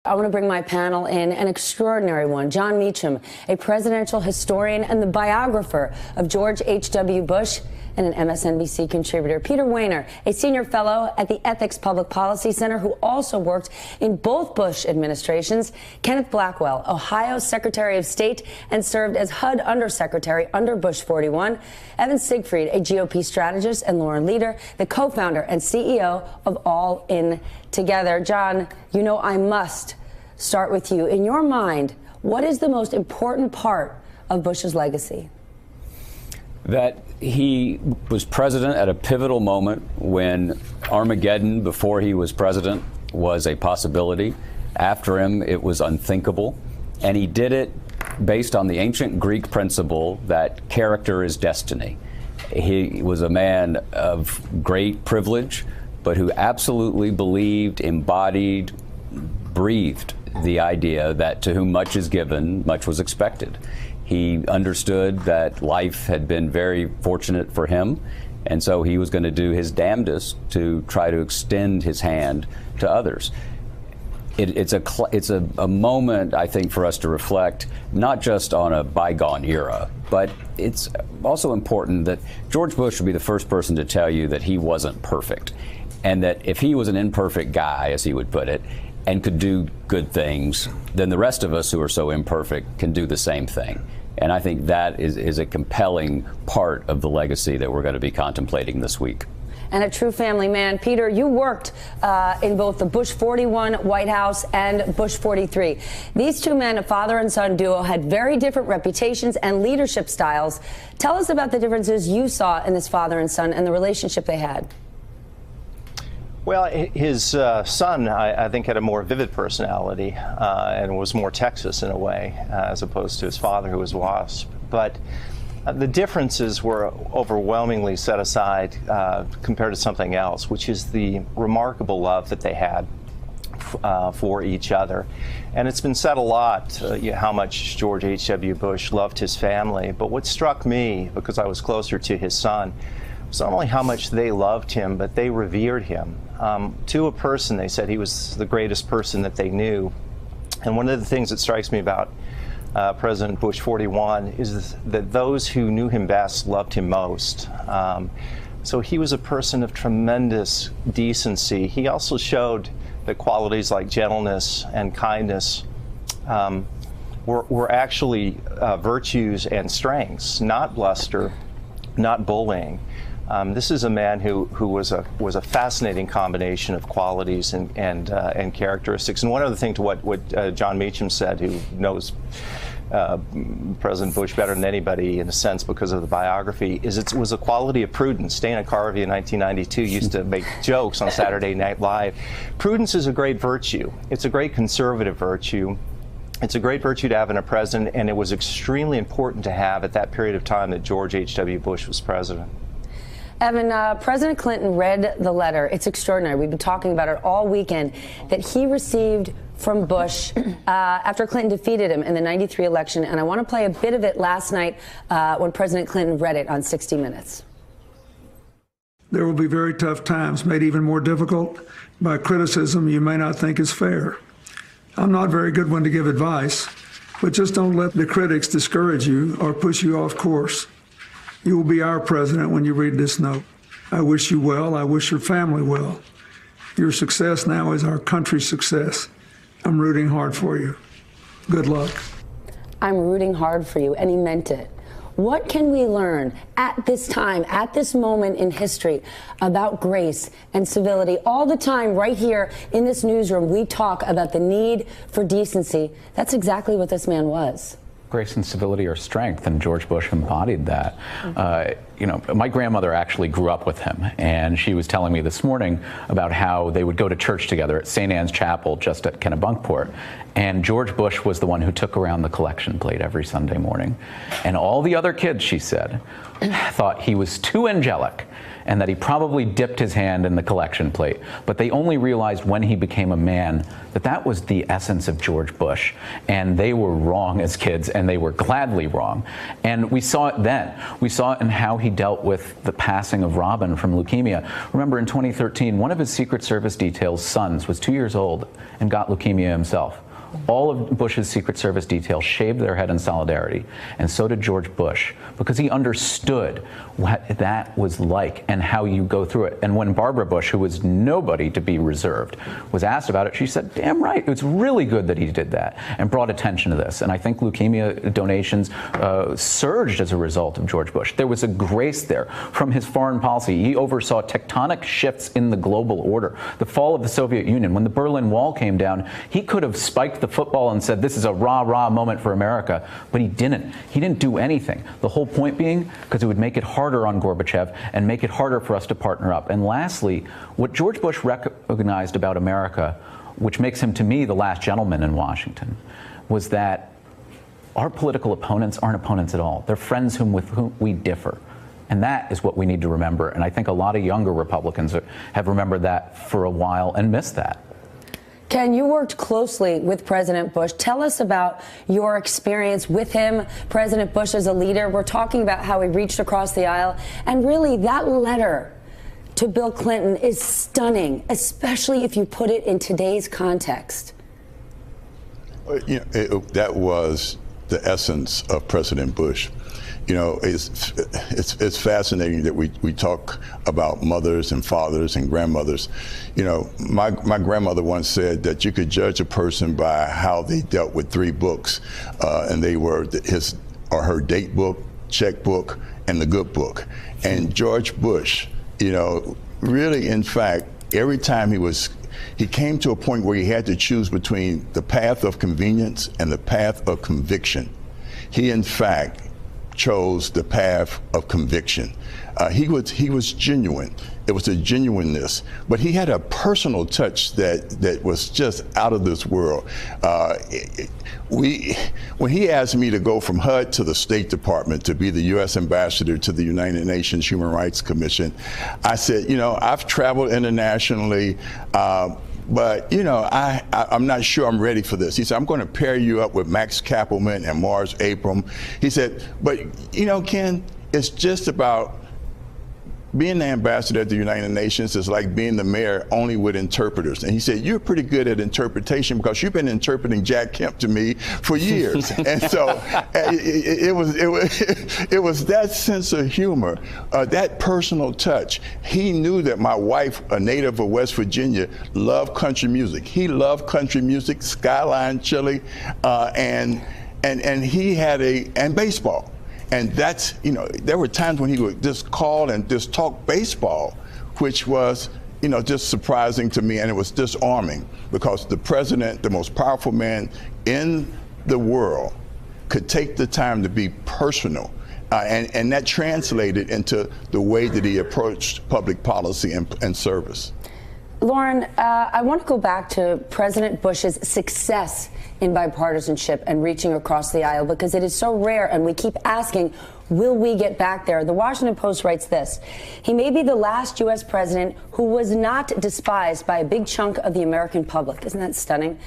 I want to bring my panel in, an extraordinary one, Jon Meacham, a presidential historian and the biographer of George H.W. Bush, and an MSNBC contributor. Peter Wehner, a senior fellow at the Ethics Public Policy Center who also worked in both Bush administrations. Kenneth Blackwell, Ohio Secretary of State and served as HUD Undersecretary under Bush 41. Evan Siegfried, a GOP strategist and Lauren Leader, the co-founder and CEO of All In Together. Jon, you know I must start with you. In your mind, what is the most important part of Bush's legacy? That he was president at a pivotal moment when Armageddon, before he was president, was a possibility. After him, it was unthinkable. And he did it based on the ancient Greek principle that character is destiny. He was a man of great privilege, but who absolutely believed, embodied, breathed the idea that to whom much is given, much was expected. He understood that life had been very fortunate for him, and so he was going to do his damnedest to try to extend his hand to others. It's a moment, I think, for us to reflect not just on a bygone era, but it's also important that George Bush would be the first person to tell you that he wasn't perfect, and that if he was an imperfect guy, as he would put it, and could do good things, then the rest of us who are so imperfect can do the same thing. And I think that is a compelling part of the legacy that we're going to be contemplating this week. And a true family man. Peter, you worked in both the Bush 41 White House and Bush 43. These two men, a father and son duo, had very different reputations and leadership styles. Tell us about the differences you saw in this father and son and the relationship they had. Well, his son, I think, had a more vivid personality and was more Texas in a way, as opposed to his father, who was WASP. But the differences were overwhelmingly set aside compared to something else, which is the remarkable love that they had for each other. And it's been said a lot how much George H.W. Bush loved his family. But what struck me, because I was closer to his son, was not only how much they loved him, but they revered him. To a person, they said he was the greatest person that they knew. And one of the things that strikes me about President Bush 41 is that those who knew him best loved him most. So he was a person of tremendous decency. He also showed that qualities like gentleness and kindness were actually virtues and strengths, not bluster, not bullying. This is a man who was a fascinating combination of qualities and characteristics. And one other thing to what Jon Meacham said, who knows President Bush better than anybody in a sense because of the biography, is it was a quality of prudence. Dana Carvey in 1992 used to make jokes on Saturday Night Live. Prudence is a great virtue. It's a great conservative virtue. It's a great virtue to have in a president, and it was extremely important to have at that period of time that George H.W. Bush was president. Evan, President Clinton read the letter. It's extraordinary. We've been talking about it all weekend that he received from Bush after Clinton defeated him in the '93 election. And I want to play a bit of it last night when President Clinton read it on 60 Minutes. There will be very tough times, made even more difficult by criticism you may not think is fair. I'm not a very good one to give advice, but just don't let the critics discourage you or push you off course. You will be our president when you read this note. I wish you well. I wish your family well. Your success now is our country's success. I'm rooting hard for you. Good luck. I'm rooting hard for you, and he meant it. What can we learn at this time, at this moment in history, about grace and civility? All the time, right here in this newsroom, we talk about the need for decency. That's exactly what this man was. Grace and civility are strength, and George Bush embodied that. My grandmother actually grew up with him, and she was telling me this morning about how they would go to church together at St. Anne's Chapel just at Kennebunkport. And George Bush was the one who took around the collection plate every Sunday morning. And all the other kids, she said, thought he was too angelic and that he probably dipped his hand in the collection plate. But they only realized when he became a man that that was the essence of George Bush. And they were wrong as kids, and they were gladly wrong. And we saw it then. We saw it in how he dealt with the passing of Robin from leukemia. Remember, in 2013, one of his Secret Service detail's sons was 2 years old and got leukemia himself. All of Bush's Secret Service detail shaved their head in solidarity, and so did George Bush, because he understood what that was like and how you go through it. And when Barbara Bush, who was nobody to be reserved, was asked about it, she said, damn right, it's really good that he did that, and brought attention to this. And I think leukemia donations surged as a result of George Bush. There was a grace there from his foreign policy. He oversaw tectonic shifts in the global order. The fall of the Soviet Union, when the Berlin Wall came down, he could have spiked the football and said, this is a rah-rah moment for America, but he didn't. He didn't do anything. The whole point being, because it would make it harder on Gorbachev and make it harder for us to partner up. And lastly, what George Bush recognized about America, which makes him, to me, the last gentleman in Washington, was that our political opponents aren't opponents at all. They're friends with whom we differ. And that is what we need to remember. And I think a lot of younger Republicans have remembered that for a while and missed that. Ken, you worked closely with President Bush. Tell us about your experience with him, President Bush as a leader. We're talking about how he reached across the aisle. And really, that letter to Bill Clinton is stunning, especially if you put it in today's context. You know, that was the essence of President Bush. You know, it's fascinating that we talk about mothers and fathers and grandmothers. You know, my grandmother once said that you could judge a person by how they dealt with 3 books, and they were his or her date book, checkbook, and the good book. And George Bush, you know, really, in fact, every time he came to a point where he had to choose between the path of convenience and the path of conviction. He, in fact, chose the path of conviction. He was genuine. It was a genuineness, but he had a personal touch that was just out of this world. When he asked me to go from HUD to the State Department to be the U.S. ambassador to the United Nations Human Rights Commission, I said, you know, I've traveled internationally, but, you know, I'm not sure I'm ready for this. He said, I'm going to pair you up with Max Kappelman and Mars Abram. He said, but, you know, Ken, it's just about being the ambassador at the United Nations is like being the mayor only with interpreters. And he said, you're pretty good at interpretation because you've been interpreting Jack Kemp to me for years. And so it was that sense of humor, that personal touch. He knew that my wife, a native of West Virginia, loved country music. He loved country music, Skyline Chili, and he had and baseball. And that's, you know, there were times when he would just call and just talk baseball, which was, you know, just surprising to me, and it was disarming because the president, the most powerful man in the world, could take the time to be personal. And that translated into the way that he approached public policy and service. Lauren, I want to go back to President Bush's success in bipartisanship and reaching across the aisle, because it is so rare, and we keep asking, will we get back there? The Washington Post writes this: he may be the last U.S. president who was not despised by a big chunk of the American public. Isn't that stunning?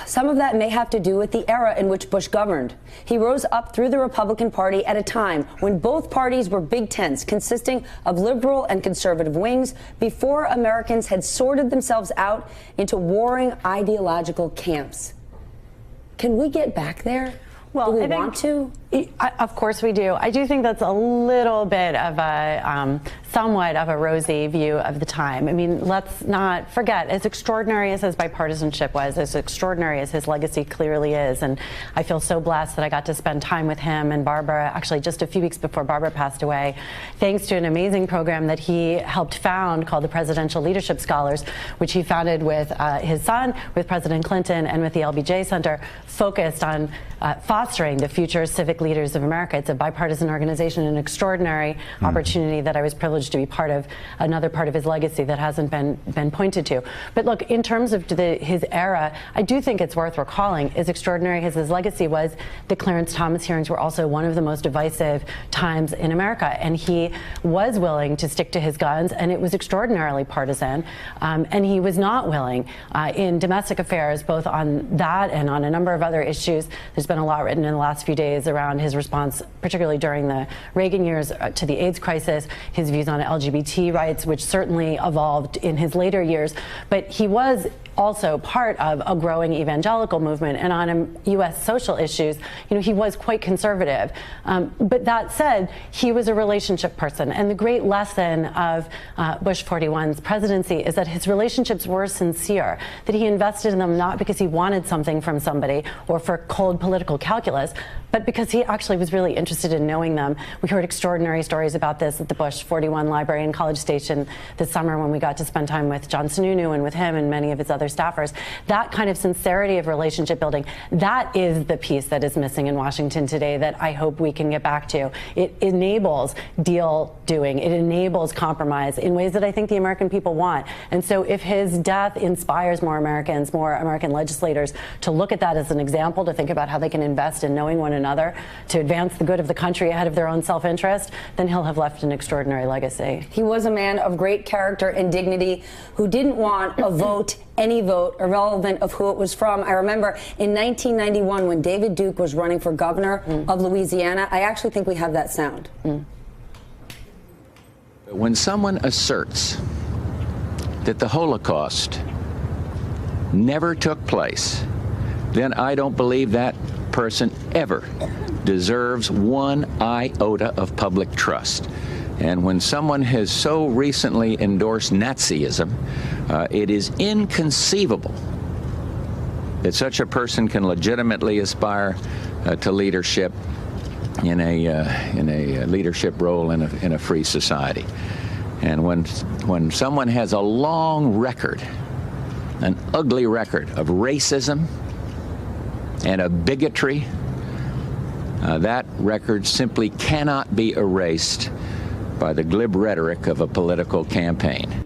Some of that may have to do with the era in which Bush governed. He rose up through the Republican Party at a time when both parties were big tents consisting of liberal and conservative wings before Americans had sorted themselves out into warring ideological camps. Can we get back there? Well, do we want to? Of course we do. I do think that's a little bit of a somewhat of a rosy view of the time. I mean, let's not forget, as extraordinary as his bipartisanship was, as extraordinary as his legacy clearly is, and I feel so blessed that I got to spend time with him and Barbara, actually just a few weeks before Barbara passed away, thanks to an amazing program that he helped found called the Presidential Leadership Scholars, which he founded with his son, with President Clinton, and with the LBJ Center, focused on fostering fostering the future civic leaders of America. It's a bipartisan organization, an extraordinary opportunity that I was privileged to be part of, another part of his legacy that hasn't been pointed to. But look, in terms of his era, I do think it's worth recalling, as extraordinary as his legacy was, the Clarence Thomas hearings were also one of the most divisive times in America. And he was willing to stick to his guns, and it was extraordinarily partisan. And he was not willing in domestic affairs, both on that and on a number of other issues. There's been a lot written in the last few days around his response, particularly during the Reagan years, to the AIDS crisis, his views on LGBT rights, which certainly evolved in his later years. But he was also part of a growing evangelical movement, and on U.S. social issues, he was quite conservative. But that said, he was a relationship person, and the great lesson of Bush 41's presidency is that his relationships were sincere, that he invested in them not because he wanted something from somebody or for cold political calculus, but because he actually was really interested in knowing them. We heard extraordinary stories about this at the Bush 41 Library in College Station this summer when we got to spend time with John Sununu and with him and many of his other staffers. That kind of sincerity of relationship building, that is the piece that is missing in Washington today that I hope we can get back to. It enables deal doing. It enables compromise in ways that I think the American people want. And so if his death inspires more Americans, more American legislators to look at that as an example, to think about how they can invest in knowing one another, to advance the good of the country ahead of their own self-interest, then he'll have left an extraordinary legacy. He was a man of great character and dignity who didn't want a vote, any vote, irrelevant of who it was from. I remember in 1991 when David Duke was running for governor of Louisiana. I actually think we have that sound. When someone asserts that the Holocaust never took place, then I don't believe that person ever deserves one iota of public trust. And when someone has so recently endorsed Nazism, it is inconceivable that such a person can legitimately aspire to leadership in a leadership role in a free society. And when someone has a long record, an ugly record of racism and of bigotry, that record simply cannot be erased by the glib rhetoric of a political campaign.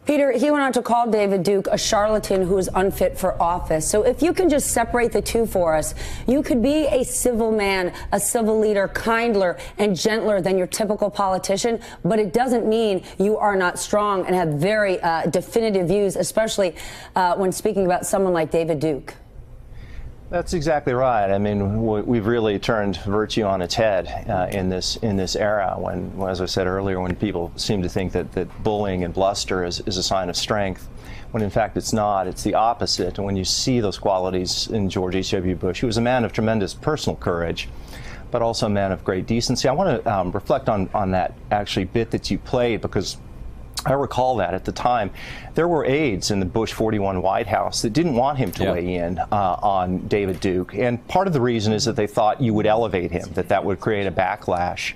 Peter, he went on to call David Duke a charlatan who is unfit for office. So if you can just separate the two for us, you could be a civil man, a civil leader, kinder and gentler than your typical politician, but it doesn't mean you are not strong and have very definitive views, especially when speaking about someone like David Duke. That's exactly right. I mean, we've really turned virtue on its head in this era. When, as I said earlier, when people seem to think that bullying and bluster is a sign of strength, when in fact it's not. It's the opposite. And when you see those qualities in George H.W. Bush, he was a man of tremendous personal courage, but also a man of great decency. I want to reflect on that actually bit that you played, because I recall that at the time there were aides in the Bush 41 White House that didn't want him to weigh in on David Duke. And part of the reason is that they thought you would elevate him, that would create a backlash.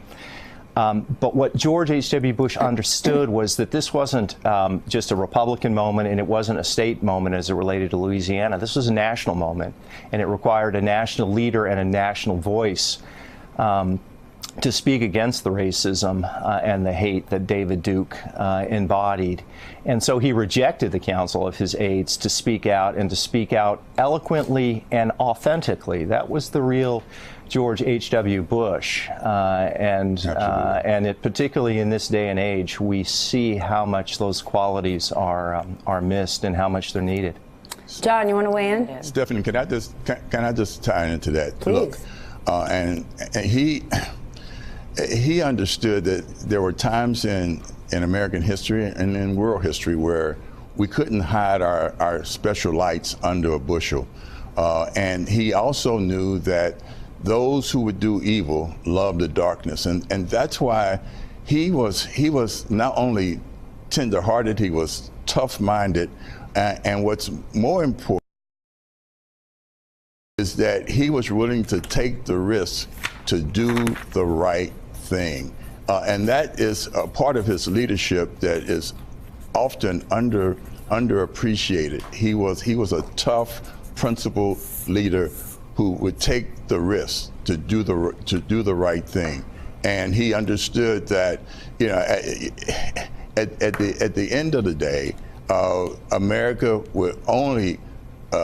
But what George H.W. Bush understood was that this wasn't just a Republican moment, and it wasn't a state moment as it related to Louisiana. This was a national moment, and it required a national leader and a national voice to speak against the racism and the hate that David Duke embodied. And so he rejected the counsel of his aides to speak out, and to speak out eloquently and authentically. That was the real George H.W. Bush. And it, particularly in this day and age, we see how much those qualities are missed and how much they're needed. John, you want to weigh in? Stephanie, can I just tie into that? Please. Look, and he understood that there were times in American history and in world history where we couldn't hide our special lights under a bushel. And he also knew that those who would do evil loved the darkness. And that's why he was not only tender-hearted, he was tough-minded. And what's more important is that he was willing to take the risk to do the right thing. And that is a part of his leadership that is often underappreciated. He was a tough, principled leader who would take the risk to do the right thing. And he understood that, you know, at the end of the day, America would only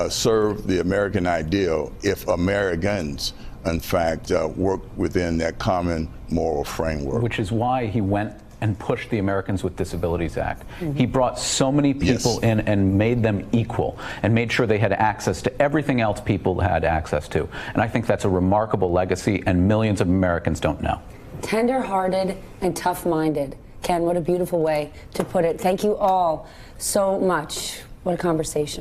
serve the American ideal if Americans, in fact, work within that common moral framework. Which is why he went and pushed the Americans with Disabilities Act. He brought so many people in and made them equal and made sure they had access to everything else people had access to. And I think that's a remarkable legacy, and millions of Americans don't know. Tender-hearted and tough-minded. Ken, what a beautiful way to put it. Thank you all so much. What a conversation.